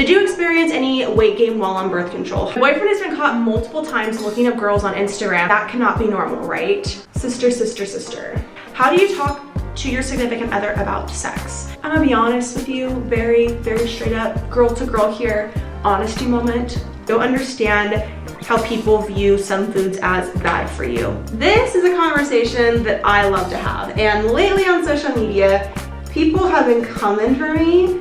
Did you experience any weight gain while on birth control? My boyfriend has been caught multiple times looking up girls on Instagram. That cannot be normal, right? Sister, sister, sister. How do you talk to your significant other about sex? I'm gonna be honest with you, very, very straight up, girl to girl here, honesty moment. Don't understand how people view some foods as bad for you. This is a conversation that I love to have, and lately on social media, people have been coming for me.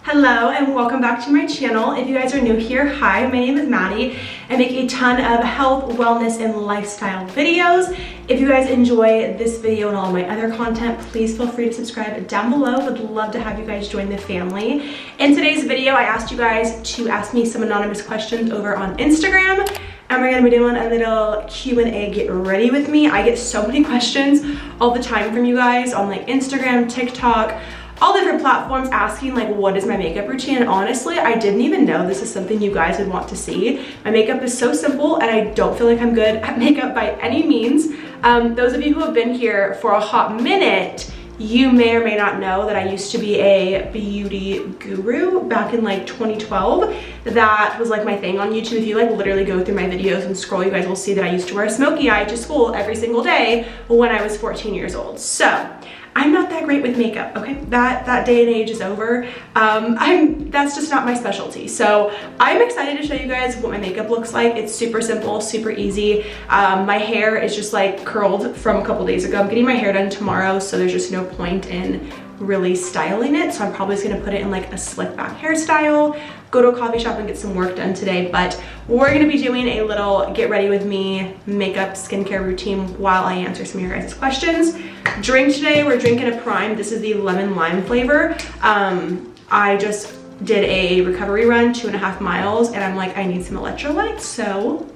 Hello and welcome back to my channel. If you guys are new here, hi, my name is Maddie. I make a ton of health, wellness, and lifestyle videos. If you guys enjoy this video and all my other content, please feel free to subscribe down below. Would love to have you guys join the family. In today's video, I asked you guys to ask me some anonymous questions over on Instagram. And we're gonna be doing a little Q&A, get ready with me. I get so many questions all the time from you guys on like Instagram, TikTok, all different platforms asking like what is my makeup routine, and honestly I didn't even know this is something you guys would want to see. My makeup is so simple and I don't feel like I'm good at makeup by any means. Those of you who have been here for a hot minute, you may or may not know that I used to be a beauty guru back in like 2012. That was like my thing on YouTube. If you like literally go through my videos and scroll, you guys will see that I used to wear a smoky eye to school every single day when I was 14 years old. So I'm not that great with makeup, okay? That day and age is over. That's just not my specialty. So I'm excited to show you guys what my makeup looks like. It's super simple, super easy. My hair is just like curled from a couple days ago. I'm getting my hair done tomorrow, so there's just no point in really styling it. So I'm probably just gonna put it in like a slick back hairstyle, go to a coffee shop and get some work done today. But we're gonna be doing a little get ready with me makeup skincare routine while I answer some of your guys' questions. Drink today, we're drinking a Prime. This is the lemon lime flavor. I just did a recovery run, 2.5 miles, and I'm like, I need some electrolytes, so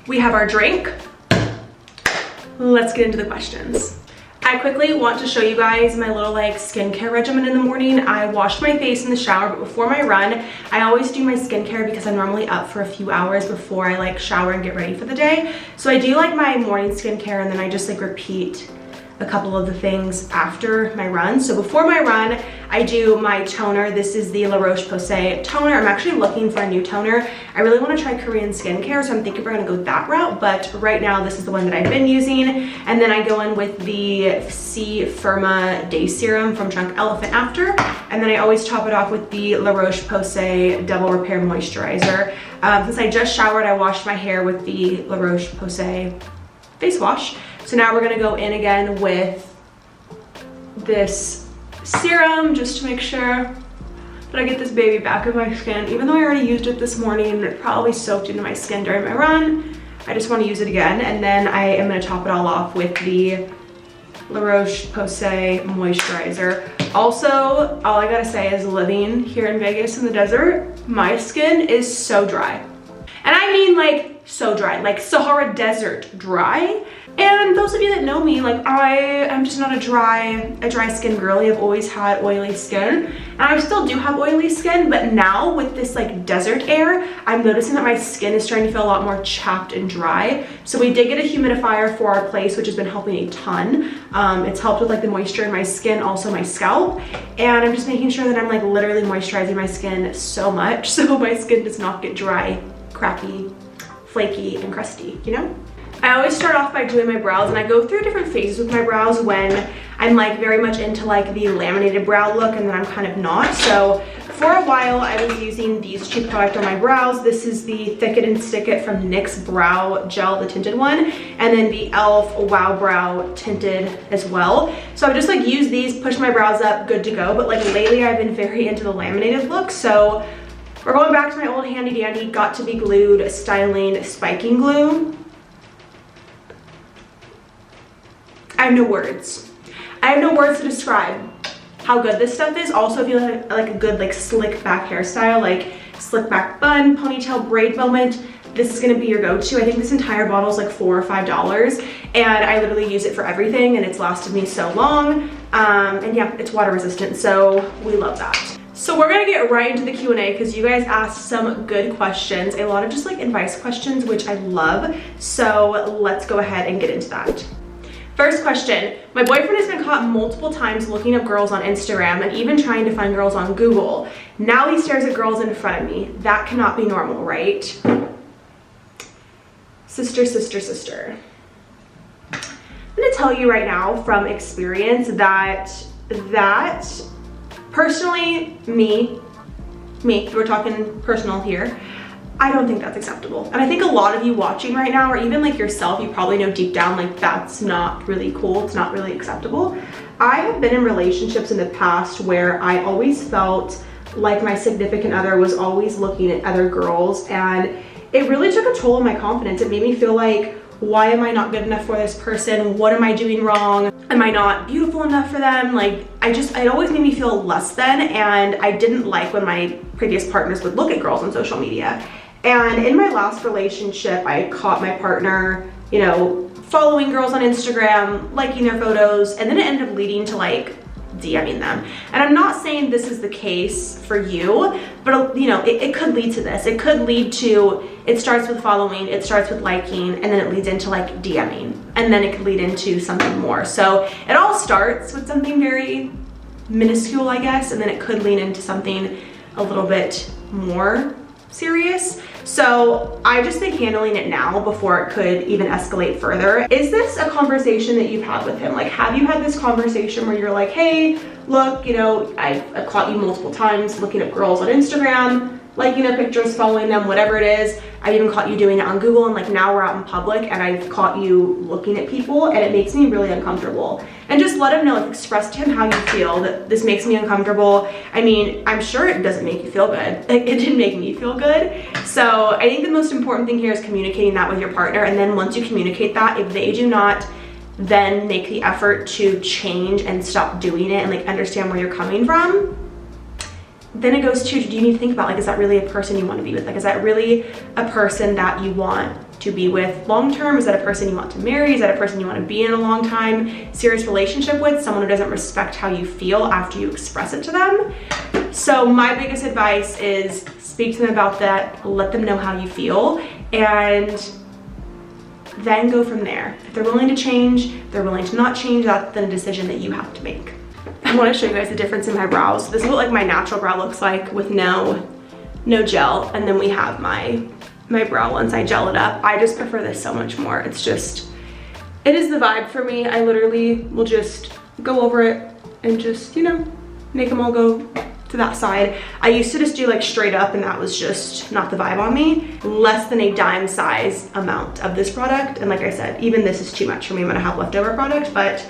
we have our drink. Let's get into the questions. I quickly want to show you guys my little like skincare regimen in the morning. I wash my face in the shower, but before my run, I always do my skincare because I'm normally up for a few hours before I like shower and get ready for the day. So I do like my morning skincare and then I just like repeat a couple of the things after my run. So before my run, I do my toner. This is the La Roche-Posay toner. I'm actually looking for a new toner. I really want to try Korean skincare, so I'm thinking we're gonna go that route, but right now this is the one that I've been using. And then I go in with the C Firma Day Serum from Drunk Elephant after, and then I always top it off with the La Roche-Posay Double Repair Moisturizer. Since I just showered, I washed my hair with the La Roche-Posay face wash. So now we're gonna go in again with this serum just to make sure that I get this baby back in my skin. Even though I already used it this morning and it probably soaked into my skin during my run, I just wanna use it again. And then I am gonna top it all off with the La Roche-Posay moisturizer. Also, all I gotta say is living here in Vegas in the desert, my skin is so dry. And I mean like so dry, like Sahara Desert dry. And those of you that know me, like I'm just not a dry skin girly. I've always had oily skin, and I still do have oily skin, but now with this like desert air, I'm noticing that my skin is starting to feel a lot more chapped and dry. So we did get a humidifier for our place, which has been helping a ton. It's helped with like the moisture in my skin, also my scalp, and I'm just making sure that I'm like literally moisturizing my skin so much so my skin does not get dry, crappy, flaky, and crusty, you know? I always start off by doing my brows, and I go through different phases with my brows when I'm like very much into like the laminated brow look and then I'm kind of not. So for a while I was using these cheap product on my brows. This is the Thick It and Stick It from NYX Brow Gel, the tinted one, and then the e.l.f. Wow Brow tinted as well. So I would just like use these, push my brows up, good to go. But like lately I've been very into the laminated look, so we're going back to my old handy dandy Got To Be Glued styling spiking glue. I have no words. I have no words to describe how good this stuff is. Also, if you have like a good like slick back hairstyle, like slick back bun, ponytail, braid moment, this is gonna be your go-to. I think this entire bottle is like $4 or $5, and I literally use it for everything, and it's lasted me so long. And yeah, it's water resistant, so we love that. So we're gonna get right into the Q&A because you guys asked some good questions, a lot of just like advice questions, which I love. So let's go ahead and get into that. First question, my boyfriend has been caught multiple times looking up girls on Instagram and even trying to find girls on Google. Now he stares at girls in front of me. That cannot be normal, right? Sister, sister, sister. I'm gonna tell you right now from experience that personally, me, we're talking personal here, I don't think that's acceptable. And I think a lot of you watching right now, or even like yourself, you probably know deep down like that's not really cool, it's not really acceptable. I have been in relationships in the past where I always felt like my significant other was always looking at other girls, and it really took a toll on my confidence. It made me feel like, why am I not good enough for this person? What am I doing wrong? Am I not beautiful enough for them? Like, it always made me feel less than, and I didn't like when my previous partners would look at girls on social media. And in my last relationship, I caught my partner, you know, following girls on Instagram, liking their photos, and then it ended up leading to like DMing them. And I'm not saying this is the case for you, but you know, it could lead to this. It could lead to, it starts with following, it starts with liking, and then it leads into like DMing, and then it could lead into something more. So it all starts with something very minuscule, I guess, and then it could lean into something a little bit more serious. So I just think handling it now before it could even escalate further. Is this a conversation that you've had with him? Like, have you had this conversation where you're like, hey, look, you know, I've caught you multiple times looking at girls on Instagram, liking their pictures, following them, whatever it is. I've even caught you doing it on Google, and like now we're out in public and I've caught you looking at people, and it makes me really uncomfortable. And just let him know, like, express to him how you feel, that this makes me uncomfortable. I mean, I'm sure it doesn't make you feel good. Like, it didn't make me feel good. So I think the most important thing here is communicating that with your partner. And then once you communicate that, if they do not then make the effort to change and stop doing it and like understand where you're coming from, then it goes to, do you need to think about, like, is that really a person you want to be with? Like, is that really a person that you want to be with long term? Is that a person you want to marry? Is that a person you want to be in a long time serious relationship with? Someone who doesn't respect how you feel after you express it to them. So my biggest advice is speak to them about that, let them know how you feel, and then go from there. If they're willing to change, if they're willing to not change, that's then a decision that you have to make. I want to show you guys the difference in my brows. This is what like my natural brow looks like with no gel, and then we have my brow once I gel it up. I just prefer this so much more. It's just, it is the vibe for me. I literally will just go over it and just, you know, make them all go to that side. I used to just do like straight up, and that was just not the vibe on me. Less than a dime size amount of this product, and like I said, even this is too much for me. I'm gonna have leftover product, but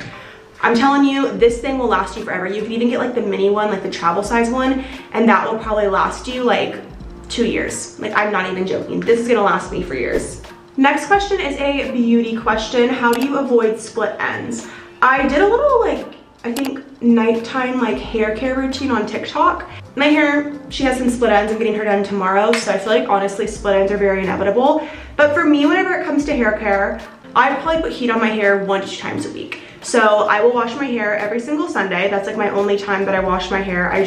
I'm telling you, this thing will last you forever. You can even get like the mini one, like the travel size one, and that will probably last you like 2 years. Like, I'm not even joking. This is gonna last me for years. Next question is a beauty question. How do you avoid split ends? I did a little like, I think nighttime like hair care routine on TikTok. My hair, she has some split ends. I'm getting her done tomorrow, so I feel like honestly split ends are very inevitable. But for me, whenever it comes to hair care, I probably put heat on my hair 1 to 2 times a week. So I will wash my hair every single Sunday. That's like my only time that I wash my hair. I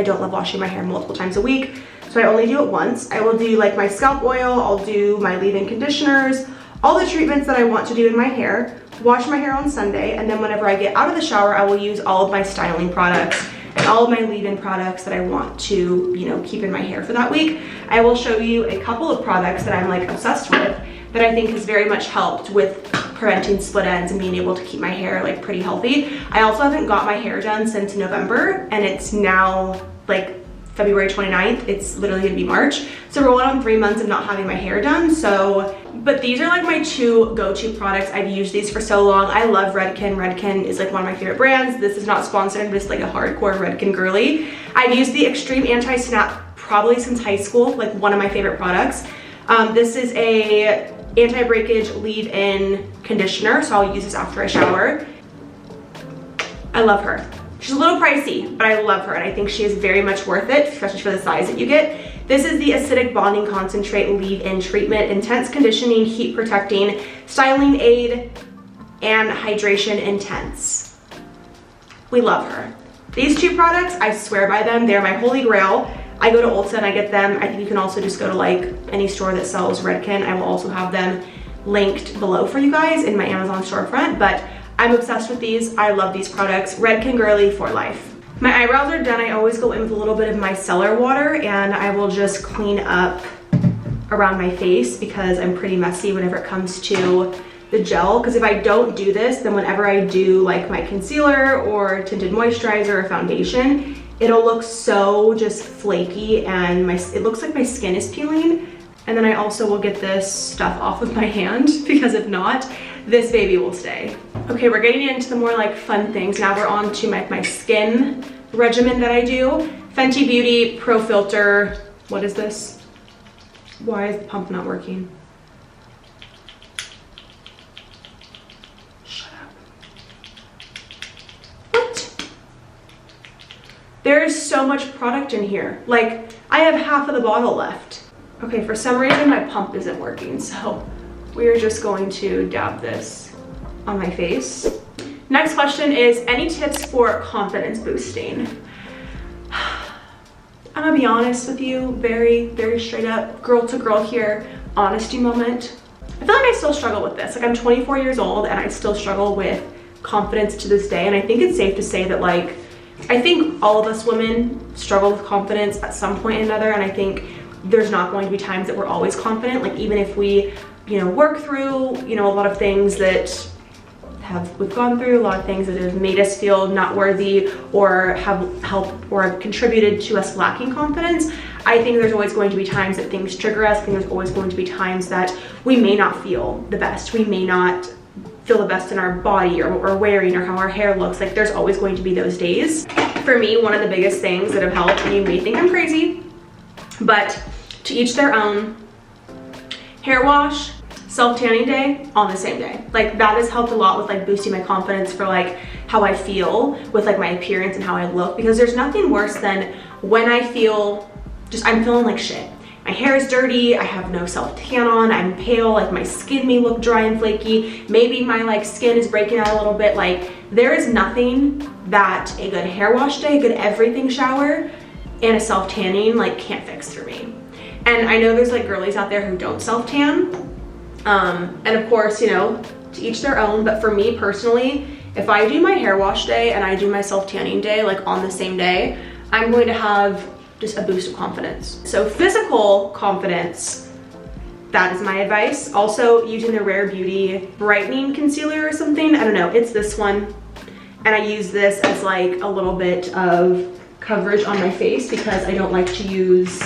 don't love washing my hair multiple times a week, so I only do it once. I will do like my scalp oil, I'll do my leave-in conditioners, all the treatments that I want to do in my hair, wash my hair on Sunday, and then whenever I get out of the shower, I will use all of my styling products and all of my leave-in products that I want to, you know, keep in my hair for that week. I will show you a couple of products that I'm like obsessed with that I think has very much helped with preventing split ends and being able to keep my hair like pretty healthy. I also haven't got my hair done since November, and it's now like February 29th. It's literally gonna be March. So we're going on 3 months of not having my hair done. So, but these are like my 2 go-to products. I've used these for so long. I love Redken. Redken is like one of my favorite brands. This is not sponsored, I'm just like a hardcore Redken girly. I've used the Extreme Anti-Snap probably since high school, like one of my favorite products. This is a anti-breakage leave-in conditioner, so I'll use this after I shower. I love her. She's a little pricey, but I love her, and I think she is very much worth it, especially for the size that you get. This is the Acidic Bonding Concentrate Leave-In Treatment, Intense Conditioning, Heat Protecting, Styling Aid, and Hydration Intense. We love her. These 2 products, I swear by them. They're my holy grail. I go to Ulta and I get them. I think you can also just go to like any store that sells Redken. I will also have them linked below for you guys in my Amazon storefront, but I'm obsessed with these. I love these products. Redken Girly for life. My eyebrows are done. I always go in with a little bit of micellar water, and I will just clean up around my face because I'm pretty messy whenever it comes to the gel. Because if I don't do this, then whenever I do like my concealer or tinted moisturizer or foundation, it'll look so just flaky and it looks like my skin is peeling. And then I also will get this stuff off of my hand because if not, this baby will stay. Okay, we're getting into the more like fun things. Now we're on to my skin regimen that I do. Fenty Beauty Pro Filter. What is this? Why is the pump not working? Shut up. What? There is so much product in here. Like, I have half of the bottle left. Okay, for some reason my pump isn't working, so we are just going to dab this on my face. Next question is, any tips for confidence boosting? I'm gonna be honest with you, very, very straight up, girl to girl here, honesty moment. I feel like I still struggle with this. Like, I'm 24 years old and I still struggle with confidence to this day. And I think it's safe to say that, like, I think all of us women struggle with confidence at some point or another. And I think there's not going to be times that we're always confident. Like, even if we, you know, work through, you know, a lot of things that we've gone through, a lot of things that have made us feel not worthy or have helped or have contributed to us lacking confidence. I think there's always going to be times that things trigger us. I think there's always going to be times that we may not feel the best. We may not feel the best in our body or what we're wearing or how our hair looks. Like, there's always going to be those days. For me, one of the biggest things that have helped, and you may think I'm crazy, but to each their own, hair wash, self-tanning day on the same day. Like, that has helped a lot with like boosting my confidence for like how I feel with like my appearance and how I look, because there's nothing worse than when I feel I'm feeling like shit. My hair is dirty, I have no self-tan on, I'm pale, like my skin may look dry and flaky, maybe my like skin is breaking out a little bit. Like, there is nothing that a good hair wash day, a good everything shower, and a self-tanning like can't fix for me. And I know there's like girlies out there who don't self-tan. And of course, you know, to each their own, but for me personally, if I do my hair wash day and I do my self-tanning day like on the same day, I'm going to have just a boost of confidence. So physical confidence, that is my advice. Also, using the Rare Beauty brightening concealer or something, I don't know, it's this one. And I use this as like a little bit of coverage on my face because I don't like to use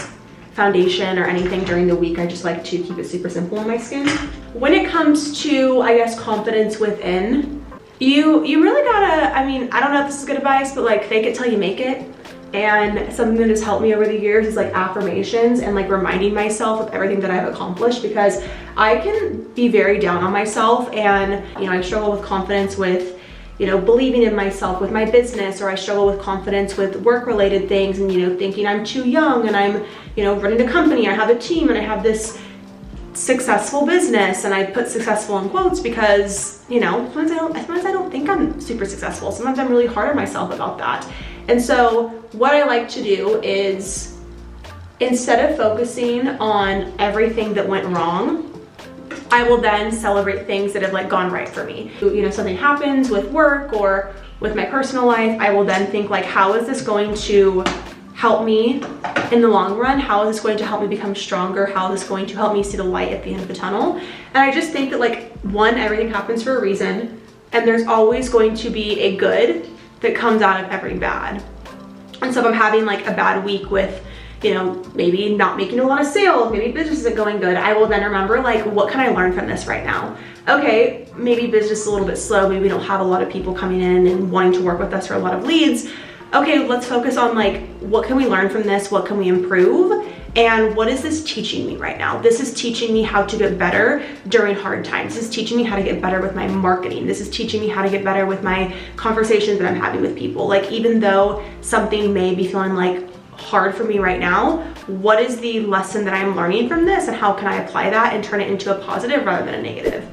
foundation or anything during the week. I just like to keep it super simple on my skin. When it comes to, I guess, confidence within, you really gotta, I mean, I don't know if this is good advice, but like, fake it till you make it. And something that has helped me over the years is like affirmations and like reminding myself of everything that I've accomplished, because I can be very down on myself, and you know, I struggle with confidence with, you know, believing in myself with my business, or I struggle with confidence with work-related things, and you know, thinking I'm too young and I'm, you know, running a company, I have a team, and I have this successful business, and I put successful in quotes because, you know, sometimes I don't think I'm super successful. Sometimes I'm really hard on myself about that. And so what I like to do is, instead of focusing on everything that went wrong, I will then celebrate things that have like gone right for me. You know, something happens with work or with my personal life, I will then think like, how is this going to help me in the long run? How is this going to help me become stronger? How is this going to help me see the light at the end of the tunnel? And I just think that like, one, everything happens for a reason, and there's always going to be a good that comes out of every bad. And so if I'm having like a bad week with, you know, maybe not making a lot of sales, maybe business isn't going good, I will then remember like, what can I learn from this right now? Okay, maybe business is a little bit slow, maybe we don't have a lot of people coming in and wanting to work with us or a lot of leads. Okay, let's focus on like, what can we learn from this? What can we improve? And what is this teaching me right now? This is teaching me how to get better during hard times. This is teaching me how to get better with my marketing. This is teaching me how to get better with my conversations that I'm having with people. Like, even though something may be feeling like hard for me right now, what is the lesson that I'm learning from this, and how can I apply that and turn it into a positive rather than a negative?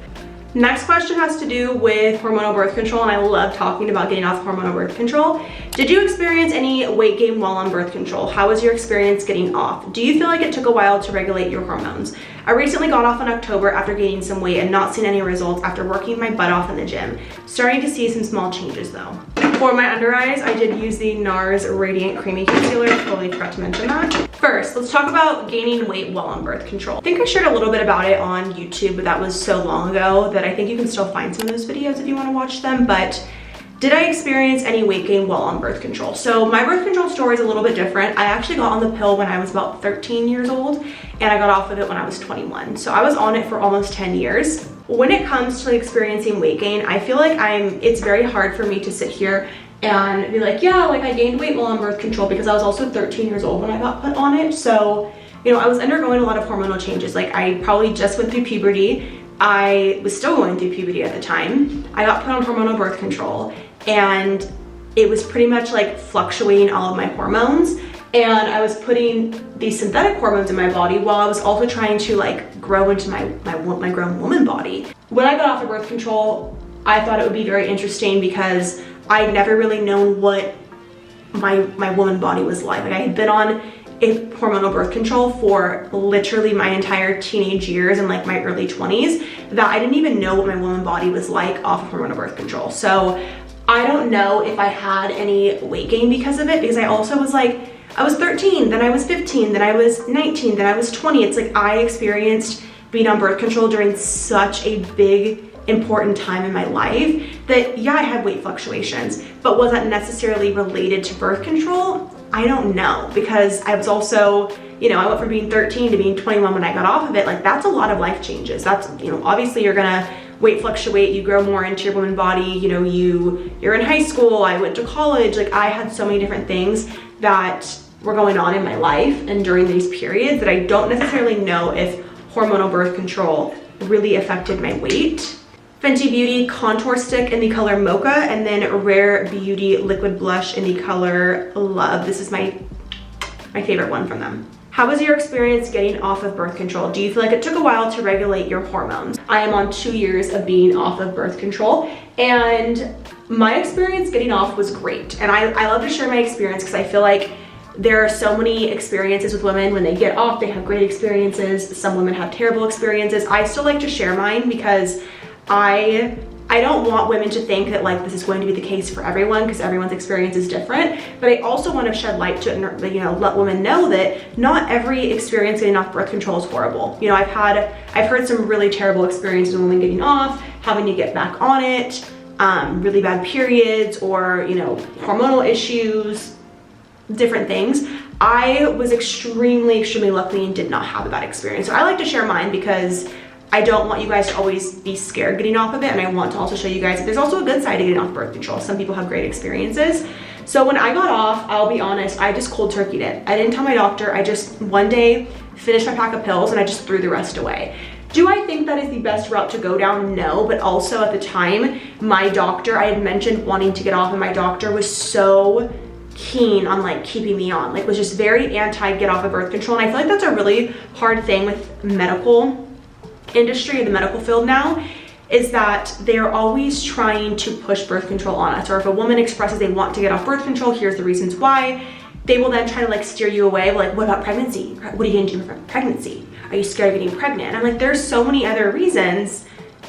Next question has to do with hormonal birth control, and I love talking about getting off hormonal birth control. Did you experience any weight gain while on birth control. How was your experience getting off? Do you feel like it took a while to regulate your hormones? I recently got off in October after gaining some weight and not seeing any results after working my butt off in the gym. Starting to see some small changes though. For my under eyes, I did use the NARS Radiant Creamy Concealer. Totally forgot to mention that. First, let's talk about gaining weight while on birth control. I think I shared a little bit about it on YouTube, but that was so long ago that I think you can still find some of those videos if you want to watch them. But did I experience any weight gain while on birth control? So my birth control story is a little bit different. I actually got on the pill when I was about 13 years old, and I got off of it when I was 21. So I was on it for almost 10 years. When it comes to experiencing weight gain, I feel like it's very hard for me to sit here and be like, yeah, like I gained weight while on birth control, because I was also 13 years old when I got put on it. So, you know, I was undergoing a lot of hormonal changes. Like I probably just went through puberty. I was still going through puberty at the time. I got put on hormonal birth control, and it was pretty much like fluctuating all of my hormones. And I was putting these synthetic hormones in my body while I was also trying to like grow into my grown woman body. When I got off of birth control, I thought it would be very interesting because I'd never really known what my woman body was like. Like I had been on a hormonal birth control for literally my entire teenage years and like my early 20s, that I didn't even know what my woman body was like off of hormonal birth control. So I don't know if I had any weight gain because of it, because I also was like, I was 13, then I was 15, then I was 19, then I was 20. It's like I experienced being on birth control during such a big, important time in my life that, yeah, I had weight fluctuations, but was that necessarily related to birth control? I don't know, because I was also, you know, I went from being 13 to being 21 when I got off of it. Like that's a lot of life changes. That's, you know, obviously you're gonna weight fluctuate, you grow more into your woman body, you know, you're in high school, I went to college, like I had so many different things that were going on in my life and during these periods that I don't necessarily know if hormonal birth control really affected my weight. Fenty Beauty contour stick in the color Mocha, and then Rare Beauty liquid blush in the color Love. This is my favorite one from them. How was your experience getting off of birth control? Do you feel like it took a while to regulate your hormones? I am on 2 years of being off of birth control, and my experience getting off was great. And I love to share my experience because I feel like there are so many experiences with women. When they get off, they have great experiences. Some women have terrible experiences. I still like to share mine because I don't want women to think that like this is going to be the case for everyone, because everyone's experience is different. But I also want to shed light to, you know, let women know that not every experience getting off birth control is horrible. You know, I've heard some really terrible experiences with women getting off, having to get back on it, really bad periods, or, you know, hormonal issues, different things. I was extremely lucky and did not have a bad experience. So I like to share mine because I don't want you guys to always be scared getting off of it, and I want to also show you guys that there's also a good side to getting off birth control. Some people have great experiences. So when I got off, I'll be honest, I just cold turkeyed it. I didn't tell my doctor. I just one day finished my pack of pills and I just threw the rest away. Do I think that is the best route to go down? No, but also at the time, my doctor, I had mentioned wanting to get off, and my doctor was so keen on like keeping me on, like was just very anti get off of birth control. And I feel like that's a really hard thing with medical industry, the medical field now, is that they're always trying to push birth control on us. Or if a woman expresses they want to get off birth control, here's the reasons why, they will then try to like steer you away. Like, what about pregnancy? What are you gonna do for pregnancy? Are you scared of getting pregnant? And I'm like, there's so many other reasons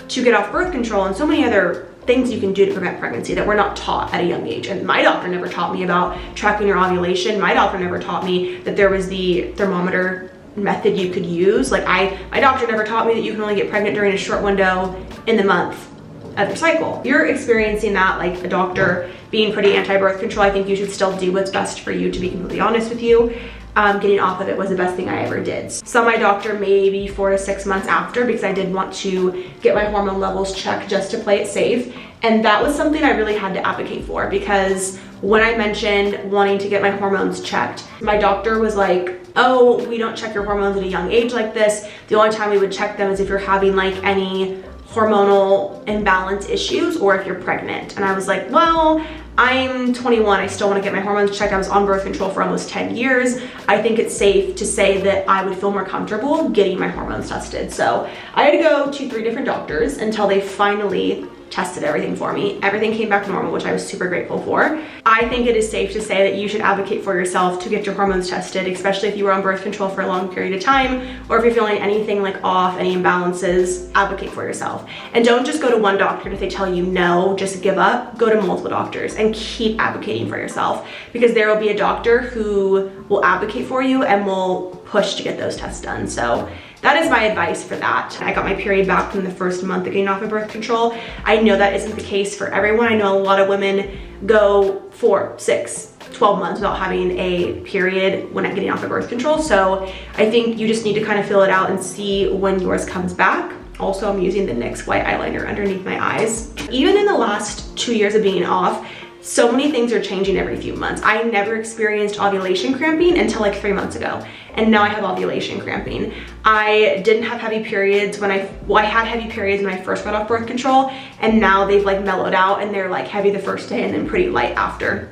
to get off birth control and so many other things you can do to prevent pregnancy that we're not taught at a young age. And my doctor never taught me about tracking your ovulation. My doctor never taught me that there was the thermometer method you could use. Like my doctor never taught me that you can only get pregnant during a short window in the month of your cycle. If you're experiencing that, like a doctor being pretty anti-birth control, I think you should still do what's best for you, to be completely honest with you. Getting off of it was the best thing I ever did. Saw my doctor maybe 4 to 6 months after, because I did want to get my hormone levels checked just to play it safe. And that was something I really had to advocate for, because when I mentioned wanting to get my hormones checked, my doctor was like, oh, we don't check your hormones at a young age like this. The only time we would check them is if you're having like any hormonal imbalance issues or if you're pregnant. And I was like, well, I'm 21, I still want to get my hormones checked. I was on birth control for almost 10 years. I think it's safe to say that I would feel more comfortable getting my hormones tested. So I had to go to 3 different doctors until they finally tested everything for me. Everything came back normal, which I was super grateful for. I think it is safe to say that you should advocate for yourself to get your hormones tested, especially if you were on birth control for a long period of time, or if you're feeling anything like off, any imbalances, advocate for yourself. And don't just go to one doctor if they tell you no, just give up. Go to multiple doctors and keep advocating for yourself, because there will be a doctor who will advocate for you and will push to get those tests done. So that is my advice for that. I got my period back from the first month of getting off of birth control. I know that isn't the case for everyone. I know a lot of women go 4, 6, 12 months without having a period when getting off of birth control. So I think you just need to kind of fill it out and see when yours comes back. Also, I'm using the NYX white eyeliner underneath my eyes. Even in the last 2 years of being off, so many things are changing every few months. I never experienced ovulation cramping until like 3 months ago. And now I have ovulation cramping. I didn't have heavy periods when I had heavy periods when I first got off birth control, and now they've like mellowed out and they're like heavy the first day and then pretty light after.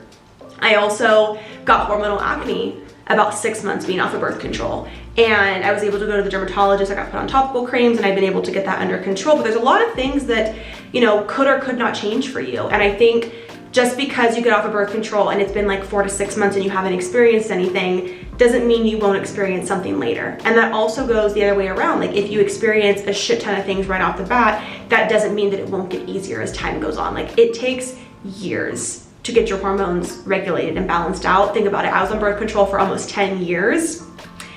I also got hormonal acne about 6 months being off of birth control. And I was able to go to the dermatologist. I got put on topical creams and I've been able to get that under control. But there's a lot of things that, you know, could or could not change for you. And I think just because you get off of birth control and it's been like 4 to 6 months and you haven't experienced anything doesn't mean you won't experience something later. And that also goes the other way around. Like if you experience a shit ton of things right off the bat, that doesn't mean that it won't get easier as time goes on. Like it takes years to get your hormones regulated and balanced out. Think about it. I was on birth control for almost 10 years.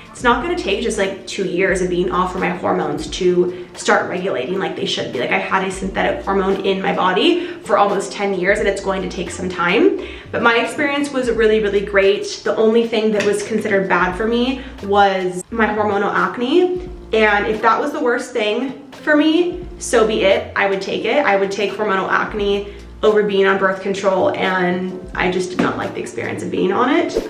It's not gonna take just like 2 years of being off for my hormones to start regulating like they should be. Like I had a synthetic hormone in my body for almost 10 years and it's going to take some time. But my experience was really, really great. The only thing that was considered bad for me was my hormonal acne. And if that was the worst thing for me, so be it. I would take it. I would take hormonal acne over being on birth control, and I just did not like the experience of being on it.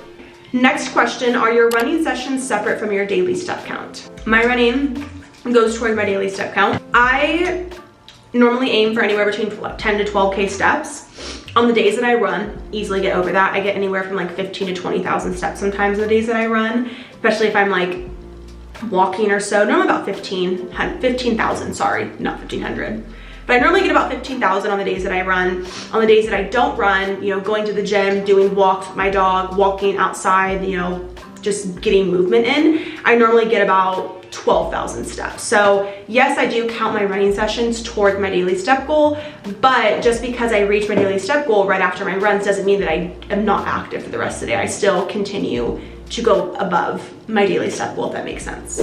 Next question, are your running sessions separate from your daily step count? My running goes towards my daily step count. I normally aim for anywhere between 10 to 12K steps. On the days that I run, easily get over that. I get anywhere from like 15 to 20,000 steps sometimes on the days that I run, especially if I'm like walking or so. No, I'm about 15,000, sorry, not 1,500. But I normally get about 15,000 on the days that I run. On the days that I don't run, you know, going to the gym, doing walks with my dog, walking outside, you know, just getting movement in, I normally get about 12,000 steps. So yes, I do count my running sessions toward my daily step goal, but just because I reach my daily step goal right after my runs doesn't mean that I am not active for the rest of the day. I still continue to go above my daily step goal, if that makes sense.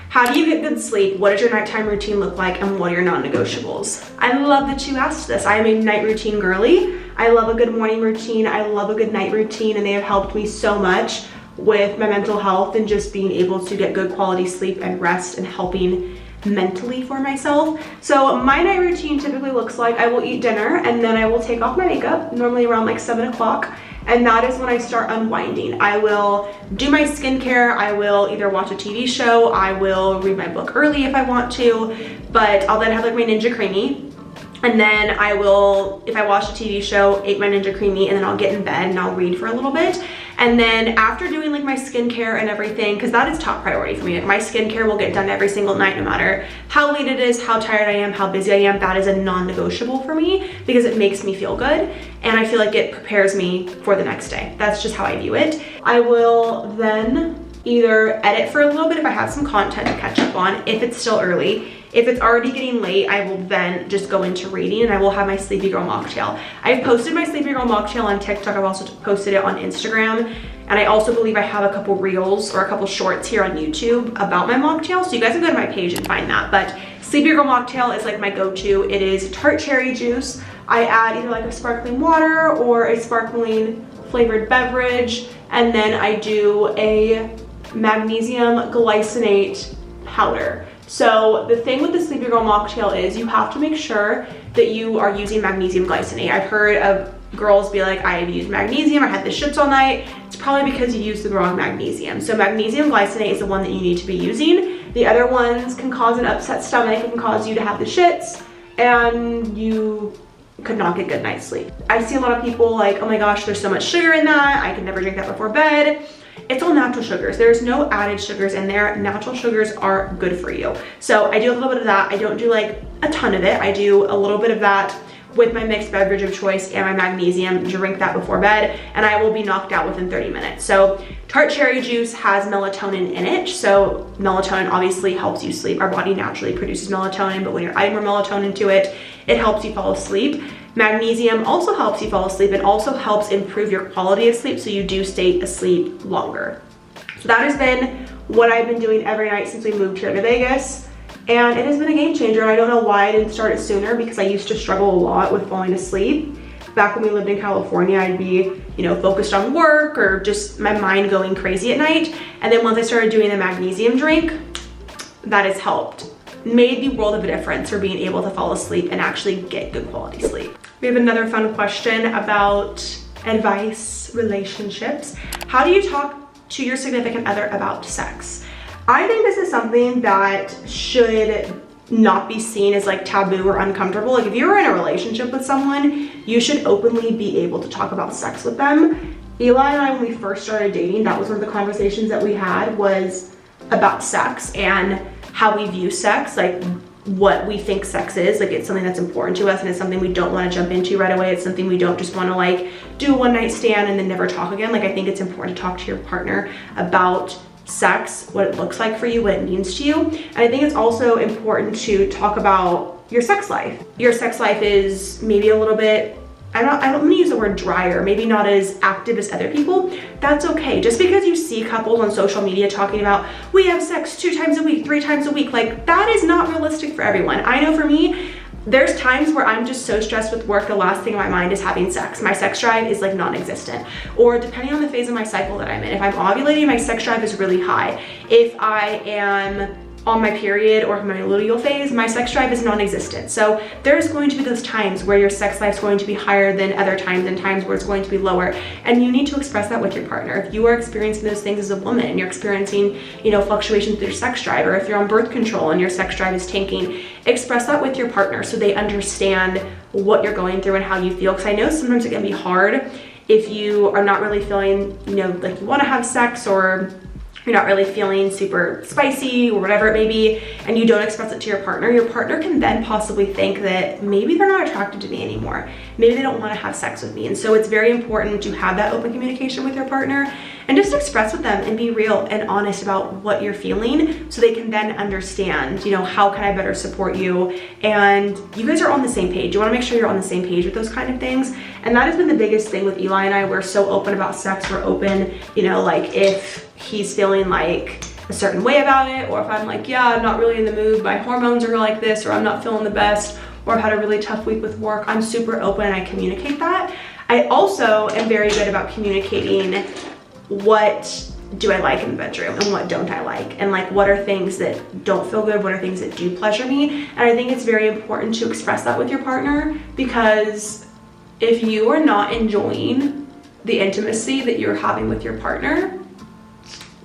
How do you get good sleep? What does your nighttime routine look like? And what are your non-negotiables? I love that you asked this. I am a night routine girly. I love a good morning routine. I love a good night routine, and they have helped me so much with my mental health and just being able to get good quality sleep and rest and helping mentally for myself. So my night routine typically looks like I will eat dinner and then I will take off my makeup, normally around like 7 o'clock. And that is when I start unwinding. I will do my skincare. I will either watch a TV show. I will read my book early if I want to, but I'll then have like my Ninja Creamy. And then I will, if I watch a TV show, eat my Ninja Creamy, and then I'll get in bed and I'll read for a little bit. And then after doing like my skincare and everything, because that is top priority for me, like my skincare will get done every single night, no matter how late it is, how tired I am, how busy I am. That is a non-negotiable for me because it makes me feel good. And I feel like it prepares me for the next day. That's just how I view it. I will then either edit for a little bit if I have some content to catch up on, if it's still early. If it's already getting late, I will then just go into reading, and I will have my Sleepy Girl mocktail. I've posted my Sleepy Girl mocktail on TikTok. I've also posted it on Instagram. And I also believe I have a couple reels or a couple shorts here on YouTube about my mocktail. So you guys can go to my page and find that. But Sleepy Girl mocktail is like my go-to. It is tart cherry juice. I add either like a sparkling water or a sparkling flavored beverage. And then I do a magnesium glycinate powder. So the thing with the Sleepy Girl mocktail is you have to make sure that you are using magnesium glycinate. I've heard of girls be like, I've used magnesium, I had the shits all night. It's probably because you used the wrong magnesium. So magnesium glycinate is the one that you need to be using. The other ones can cause an upset stomach. It can cause you to have the shits and you could not get good night's sleep. I see a lot of people like, oh my gosh, there's so much sugar in that. I can never drink that before bed. It's all natural sugars. There's no added sugars in there. Natural sugars are good for you. So I do a little bit of that. I don't do like a ton of it. I do a little bit of that with my mixed beverage of choice and my magnesium, drink that before bed, and I will be knocked out within 30 minutes. So tart cherry juice has melatonin in it. So melatonin obviously helps you sleep. Our body naturally produces melatonin, but when you're adding more melatonin to it, it helps you fall asleep. Magnesium also helps you fall asleep. It also helps improve your quality of sleep, so you do stay asleep longer. So that has been what I've been doing every night since we moved here to Vegas. And it has been a game changer. I don't know why I didn't start it sooner, because I used to struggle a lot with falling asleep. Back when we lived in California, I'd be, focused on work or just my mind going crazy at night. And then once I started doing the magnesium drink, that has helped. Made the world of a difference for being able to fall asleep and actually get good quality sleep. We have another fun question about advice, relationships. How do you talk to your significant other about sex? I think this is something that should not be seen as like taboo or uncomfortable. Like if you're in a relationship with someone, you should openly be able to talk about sex with them. Eli and I, when we first started dating, that was one of the conversations that we had, was about sex and how we view sex, like what we think sex is. Like it's something that's important to us, and it's something we don't want to jump into right away. It's something we don't just want to like do a one night stand and then never talk again. Like I think it's important to talk to your partner about sex, what it looks like for you, what it means to you. And I think it's also important to talk about your sex life. Your sex life is maybe a little bit, I'm gonna use the word drier, maybe not as active as other people. That's okay. Just because you see couples on social media talking about, we have sex 2 times a week, 3 times a week, like that is not realistic for everyone. I know for me, there's times where I'm just so stressed with work, the last thing in my mind is having sex. My sex drive is like non-existent. Or depending on the phase of my cycle that I'm in, if I'm ovulating, my sex drive is really high. If I am on my period or my luteal phase, my sex drive is non-existent. So there's going to be those times where your sex life is going to be higher than other times, and times where it's going to be lower. And you need to express that with your partner. If you are experiencing those things as a woman and you're experiencing, fluctuations with your sex drive, or if you're on birth control and your sex drive is tanking, express that with your partner so they understand what you're going through and how you feel. Because I know sometimes it can be hard if you are not really feeling, like you want to have sex, or you're not really feeling super spicy or whatever it may be, and you don't express it to your partner can then possibly think that maybe they're not attracted to me anymore. Maybe they don't want to have sex with me. And so it's very important to have that open communication with your partner and just express with them and be real and honest about what you're feeling, so they can then understand, how can I better support you? And you guys are on the same page. You want to make sure you're on the same page with those kind of things. And that has been the biggest thing with Eli and I. We're so open about sex. We're open, like if he's feeling like a certain way about it, or if I'm like, yeah, I'm not really in the mood, my hormones are like this, or I'm not feeling the best, or I've had a really tough week with work, I'm super open and I communicate that. I also am very good about communicating what do I like in the bedroom and what don't I like, and like what are things that don't feel good, what are things that do pleasure me. And I think it's very important to express that with your partner, because if you are not enjoying the intimacy that you're having with your partner,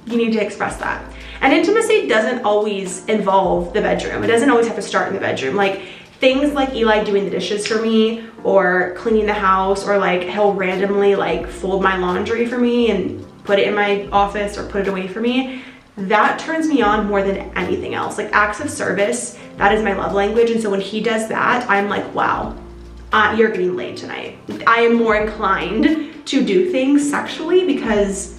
you need to express that. And intimacy doesn't always involve the bedroom. It doesn't always have to start in the bedroom. Like things like Eli doing the dishes for me, or cleaning the house, or like he'll randomly like fold my laundry for me and put it in my office or put it away for me. That turns me on more than anything else. Like acts of service, that is my love language. And so when he does that, I'm like, wow, you're getting laid tonight. I am more inclined to do things sexually because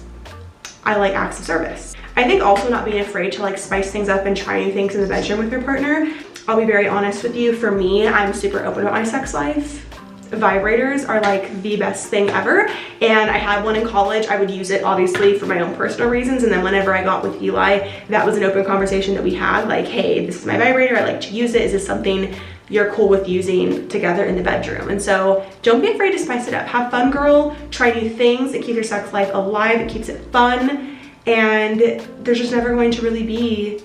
I like acts of service. I think also not being afraid to like spice things up and try new things in the bedroom with your partner. I'll be very honest with you. For me, I'm super open about my sex life. Vibrators are like the best thing ever. And I had one in college. I would use it obviously for my own personal reasons. And then whenever I got with Eli, that was an open conversation that we had. Like, hey, this is my vibrator. I like to use it. Is this something you're cool with using together in the bedroom? And so don't be afraid to spice it up. Have fun, girl. Try new things. It keeps your sex life alive. It keeps it fun. And there's just never going to really be,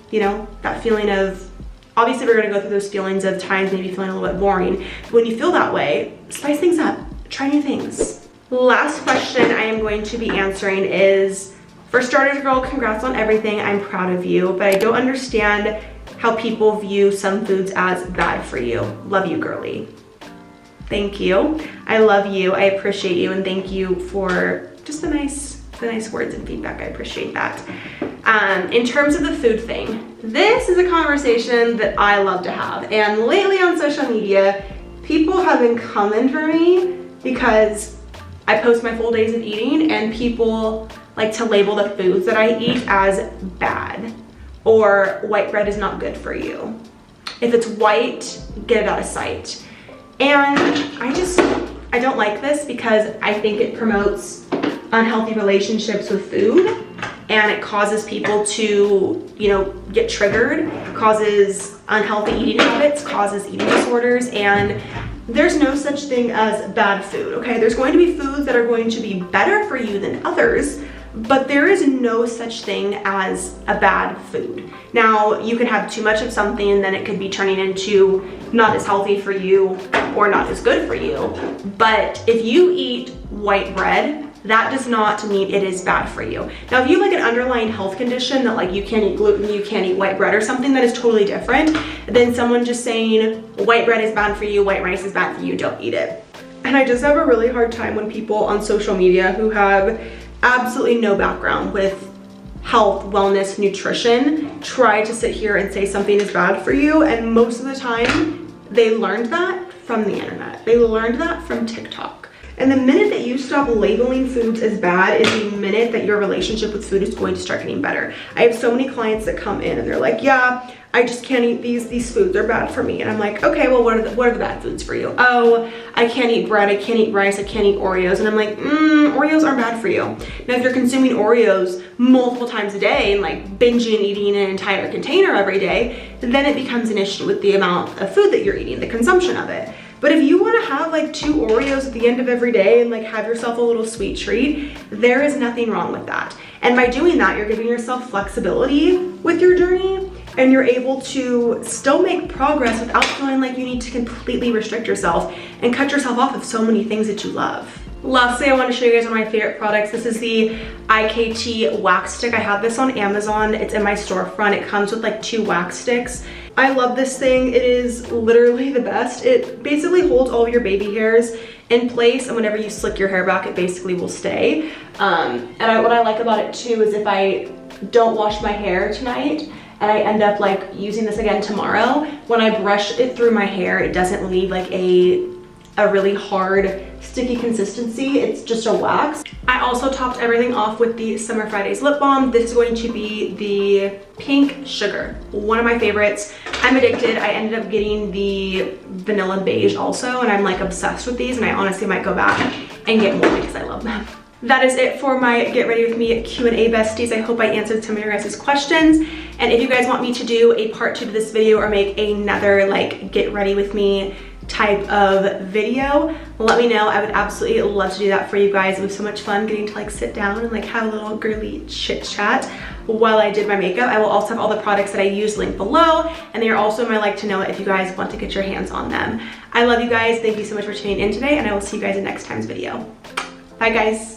that feeling of, obviously we're gonna go through those feelings of times maybe feeling a little bit boring. When you feel that way, spice things up, try new things. Last question I am going to be answering is, for starters, girl, congrats on everything. I'm proud of you, but I don't understand how people view some foods as bad for you. Love you, girly. Thank you. I love you, I appreciate you, and thank you for just the nice words and feedback. I appreciate that. In terms of the food thing, this is a conversation that I love to have. And lately on social media, people have been coming for me because I post my full days of eating, and people like to label the foods that I eat as bad, or white bread is not good for you. If it's white, get it out of sight. And I don't like this because I think it promotes unhealthy relationships with food, and it causes people to, you know, get triggered, causes unhealthy eating habits, causes eating disorders, and there's no such thing as bad food, okay? There's going to be foods that are going to be better for you than others, but there is no such thing as a bad food. Now, you can have too much of something and then it could be turning into not as healthy for you or not as good for you. But if you eat white bread, that does not mean it is bad for you. Now, if you have like an underlying health condition that like you can't eat gluten, you can't eat white bread or something, that is totally different than someone just saying white bread is bad for you, white rice is bad for you, don't eat it. And I just have a really hard time when people on social media who have absolutely no background with health, wellness, nutrition try to sit here and say something is bad for you. And most of the time they learned that from the internet. They learned that from TikTok. And the minute that you stop labeling foods as bad is the minute that your relationship with food is going to start getting better. I have so many clients that come in and they're like, yeah, I just can't eat these foods, they're bad for me. And I'm like, okay, well, what are the bad foods for you? Oh, I can't eat bread, I can't eat rice, I can't eat Oreos. And I'm like, Oreos aren't bad for you. Now, if you're consuming Oreos multiple times a day and like binging eating an entire container every day, then it becomes an issue with the amount of food that you're eating, the consumption of it. But if you want to have like 2 Oreos at the end of every day and like have yourself a little sweet treat, there is nothing wrong with that. And by doing that, you're giving yourself flexibility with your journey, and you're able to still make progress without feeling like you need to completely restrict yourself and cut yourself off of so many things that you love. Lastly, I want to show you guys one of my favorite products. This is the IKT wax stick. I have this on Amazon. It's in my storefront. It comes with like 2 wax sticks. I love this thing. It is literally the best. It basically holds all of your baby hairs in place, and whenever you slick your hair back, it basically will stay. And what I like about it too is if I don't wash my hair tonight and I end up like using this again tomorrow, when I brush it through my hair, it doesn't leave like a really hard sticky consistency. It's just a wax. I also topped everything off with the Summer Fridays lip balm. This is going to be the Pink Sugar, one of my favorites. I'm addicted. I ended up getting the vanilla beige also, and I'm like obsessed with these, and I honestly might go back and get more because I love them. That is it for my Get Ready With Me Q&A besties. I hope I answered some of your guys' questions. And if you guys want me to do a part 2 to this video or make another like Get Ready With Me type of video, let me know. I would absolutely love to do that for you guys. It was so much fun getting to like sit down and like have a little girly chit chat while I did my makeup. I will also have all the products that I use linked below, and they are also in my like to know it if you guys want to get your hands on them. I love you guys. Thank you so much for tuning in today, and I will see you guys in next time's video. Bye guys.